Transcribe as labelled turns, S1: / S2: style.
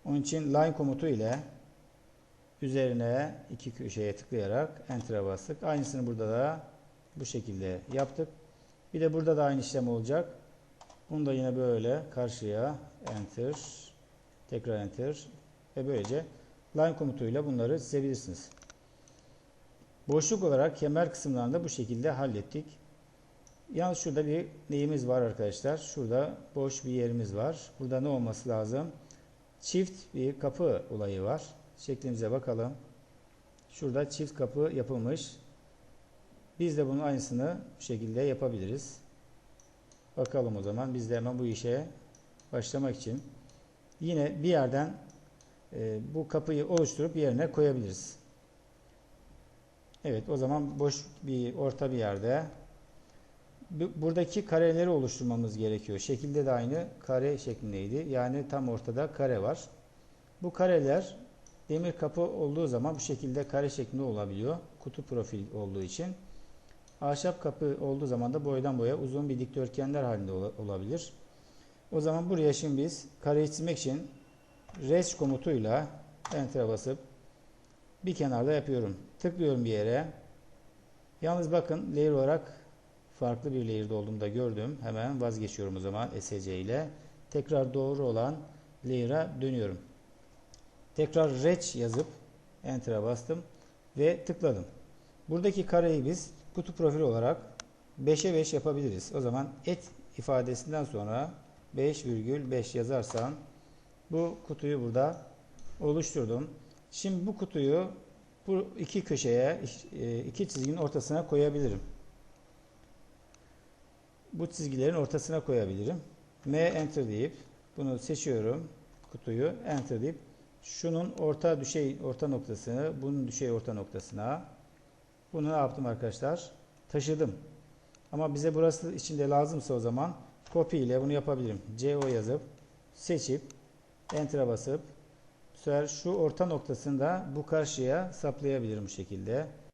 S1: Onun için line komutu ile üzerine iki köşeye tıklayarak Enter'a bastık. Aynısını burada da bu şekilde yaptık. Bir de burada da aynı işlem olacak. Bunu da yine böyle karşıya Enter, tekrar Enter ve böylece line komutuyla bunları çizebilirsiniz. Boşluk olarak kemer kısımlarında bu şekilde hallettik. Yalnız şurada bir neyimiz var arkadaşlar. Şurada boş bir yerimiz var. Burada ne olması lazım? Çift bir kapı olayı var. Şeklimize bakalım. Şurada çift kapı yapılmış. Biz de bunun aynısını bu şekilde yapabiliriz. Bakalım o zaman. Biz de hemen bu işe başlamak için yine bir yerden bu kapıyı oluşturup yerine koyabiliriz. Evet, o zaman boş bir orta bir yerde buradaki kareleri oluşturmamız gerekiyor. Şekilde de aynı kare şeklindeydi. Yani tam ortada kare var. Bu kareler demir kapı olduğu zaman bu şekilde kare şeklinde olabiliyor. Kutu profil olduğu için. Ahşap kapı olduğu zaman da boydan boya uzun bir dikdörtgenler halinde olabilir. O zaman buraya şimdi biz kareyi çizmek için res komutuyla Enter'a basıp bir kenarda yapıyorum. Tıklıyorum bir yere. Yalnız bakın layer olarak farklı bir layer'da olduğumu da gördüm. Hemen vazgeçiyorum o zaman SC ile. Tekrar doğru olan layer'a dönüyorum. Tekrar Rec yazıp Enter'a bastım ve tıkladım. Buradaki kareyi biz kutu profili olarak 5'e 5 yapabiliriz. O zaman et ifadesinden sonra 5,5 yazarsam bu kutuyu burada oluşturdum. Şimdi bu kutuyu bu iki köşeye, iki çizginin ortasına koyabilirim. Bu çizgilerin ortasına koyabilirim. M Enter deyip bunu seçiyorum. Kutuyu Enter deyip şunun orta noktasını, bunun düşey orta noktasına bunu ne yaptım arkadaşlar? Taşıdım. Ama bize burası içinde lazımsa o zaman copy ile bunu yapabilirim. CO yazıp seçip Enter'a basıp bu sefer şu orta noktasını da bu karşıya saplayabilirim bu şekilde.